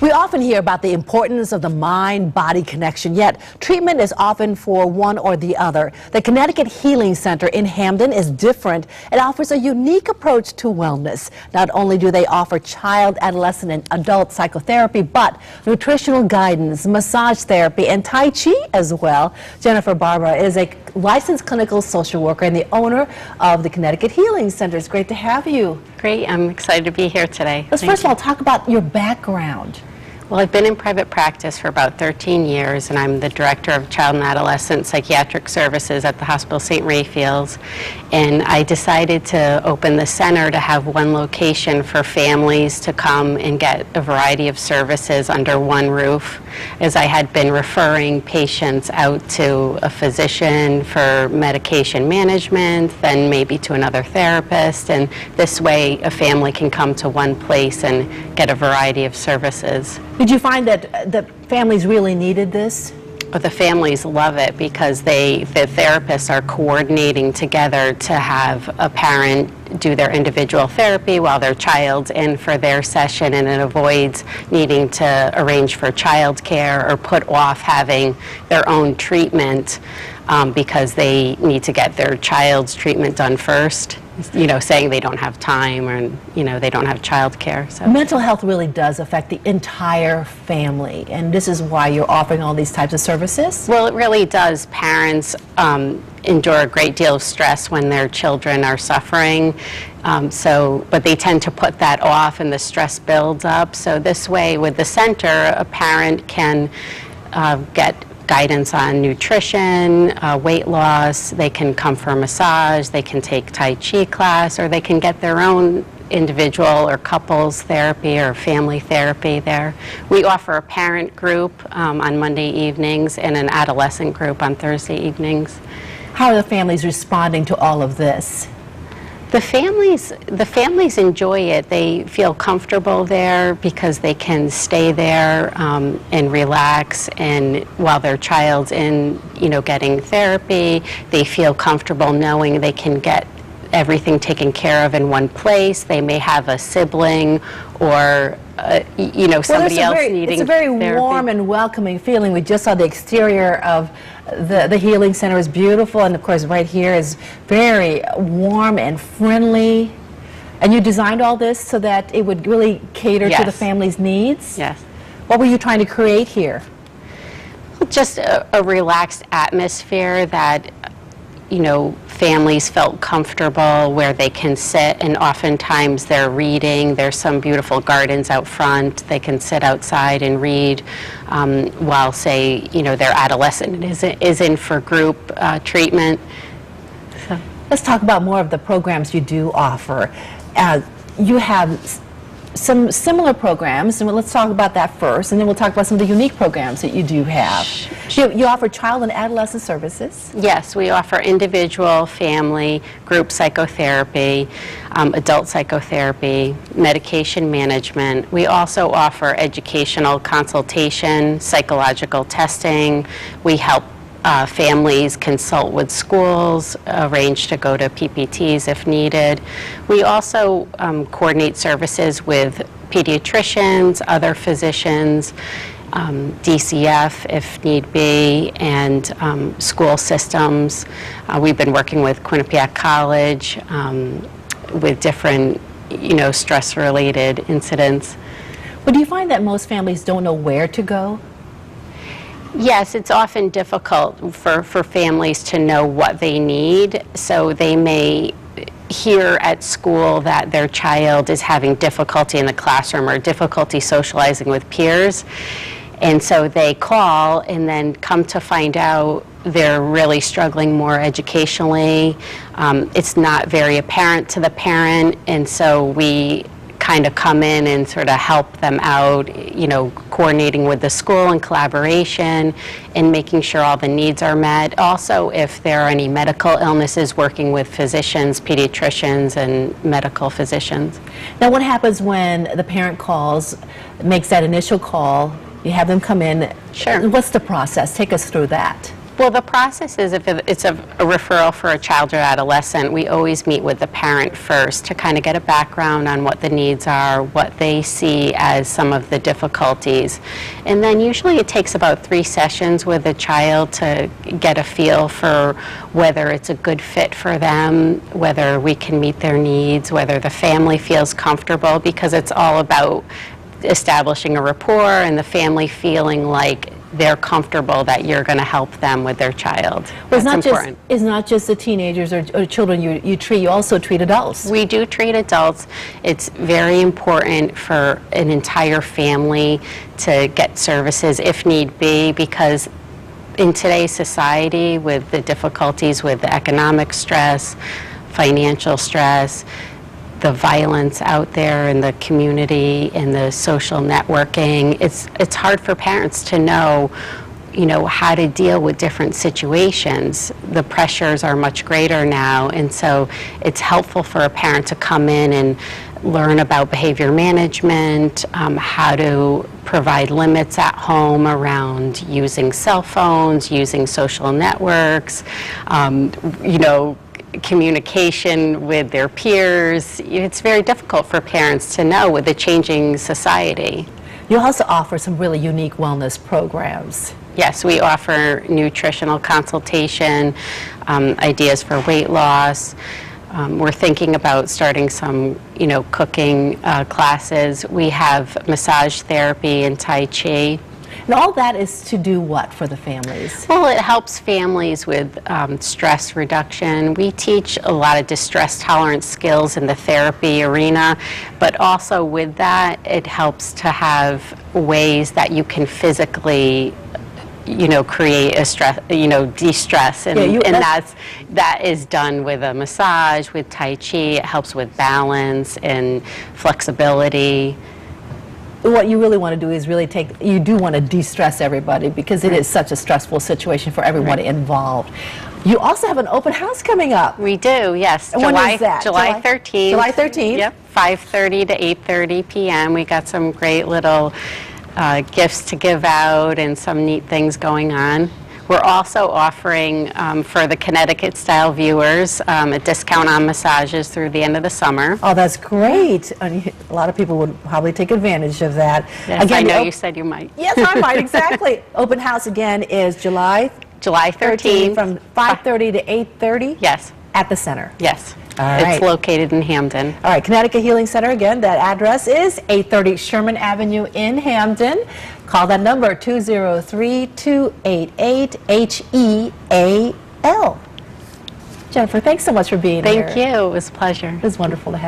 We often hear about the importance of the mind-body connection, yet treatment is often for one or the other. The Connecticut Healing Center in Hamden is different. It offers a unique approach to wellness. Not only do they offer child, adolescent, and adult psychotherapy, but nutritional guidance, massage therapy, and Tai Chi as well. Jennifer Barba is a licensed clinical social worker and the owner of the Connecticut Healing Center. It's great to have you. Great. I'm excited to be here today. Let's first of all talk about your background. Well, I've been in private practice for about 13 years, and I'm the Director of Child and Adolescent Psychiatric Services at the Hospital St. Raphael's. And I decided to open the center to have one location for families to come and get a variety of services under one roof, as I had been referring patients out to a physician for medication management, then maybe to another therapist, and this way a family can come to one place and get a variety of services. Did you find that the families really needed this? But the families love it because the therapists are coordinating together to have a parent do their individual therapy while their child's in for their session, and it avoids needing to arrange for child care or put off having their own treatment because they need to get their child's treatment done first, you know, saying they don't have time or, you know, they don't have child care. So mental health really does affect the entire family, and this is why you're offering all these types of services? Well, it really does. Parents endure a great deal of stress when their children are suffering, but they tend to put that off and the stress builds up. So this way, with the center, a parent can get guidance on nutrition, weight loss. They can come for a massage, they can take Tai Chi class, or they can get their own individual or couples therapy or family therapy there. We offer a parent group on Monday evenings and an adolescent group on Thursday evenings. How are the families responding to all of this? The families enjoy it. They feel comfortable there because they can stay there and relax, and while their child's in, you know, getting therapy, they feel comfortable knowing they can get everything taken care of in one place. They may have a sibling or you know, somebody else needing It's a very therapy. Warm and welcoming feeling. We just saw the exterior of the Healing Center is beautiful, and of course right here is very warm and friendly. And you designed all this so that it would really cater to the family's needs? Yes. What were you trying to create here? Just a relaxed atmosphere that, you know, families felt comfortable where they can sit, and oftentimes they're reading. There's some beautiful gardens out front. They can sit outside and read while, say, you know, their adolescent is in for group treatment. So let's talk about more of the programs you do offer. You have some similar programs, and let's talk about that first, and then we'll talk about some of the unique programs that you do have. You offer child and adolescent services? Yes, we offer individual, family, group psychotherapy, adult psychotherapy, medication management. We also offer educational consultation, psychological testing. We help families consult with schools, arrange to go to PPTs if needed. We also coordinate services with pediatricians, other physicians, DCF if need be, and school systems. We've been working with Quinnipiac College with different, you know, stress-related incidents. But do you find that most families don't know where to go? Yes, it's often difficult for families to know what they need, so they may hear at school that their child is having difficulty in the classroom or difficulty socializing with peers, and so they call and then come to find out they're really struggling more educationally. It's not very apparent to the parent, and so we kind of come in and sort of help them out, you know, coordinating with the school in collaboration and making sure all the needs are met. Also, if there are any medical illnesses, working with physicians, pediatricians, and medical physicians. Now, what happens when the parent calls, makes that initial call, you have them come in? Sure. What's the process? Take us through that. Well, the process is if it's a referral for a child or adolescent, we always meet with the parent first to kind of get a background on what the needs are, what they see as some of the difficulties. And then usually it takes about 3 sessions with a child to get a feel for whether it's a good fit for them, whether we can meet their needs, whether the family feels comfortable, because it's all about establishing a rapport and the family feeling like they're comfortable that you're going to help them with their child. Well, That's important. It's not just the teenagers or children you treat, you also treat adults. We do treat adults. It's very important for an entire family to get services if need be, because in today's society, with the difficulties with the economic stress, financial stress, the violence out there in the community and the social networking, it's hard for parents to know, how to deal with different situations. The pressures are much greater now, and so it's helpful for a parent to come in and learn about behavior management, how to provide limits at home around using cell phones, using social networks, communication with their peers. It's very difficult for parents to know with the changing society. You also offer some really unique wellness programs. Yes, we offer nutritional consultation, ideas for weight loss. We're thinking about starting some, cooking classes. We have massage therapy and Tai Chi. And all that is to do what for the families? Well, it helps families with stress reduction. We teach a lot of distress tolerance skills in the therapy arena, but also with that, it helps to have ways that you can physically create a stress, de-stress, and, that is done with a massage, with Tai Chi. It helps with balance and flexibility. What you really want to do is you do want to de-stress everybody, because it is such a stressful situation for everyone involved. You also have an open house coming up. We do, yes. And when is that? July 13th. July 13th? Yep, 5:30 to 8:30 p.m. We got some great little gifts to give out and some neat things going on. We're also offering, for the Connecticut-style viewers, a discount on massages through the end of the summer. Oh, that's great. And a lot of people would probably take advantage of that. Yes, again, I know you said you might. Yes, I might, exactly. Open house again is July 13th. From 5:30 to 8:30? Yes. At the center? Yes. All right. It's located in Hamden. All right, Connecticut Healing Center, again, that address is 830 Sherman Avenue in Hamden. Call that number, 203-288-HEAL. Jennifer, thanks so much for being here. Thank you. It was a pleasure. It was wonderful to have you.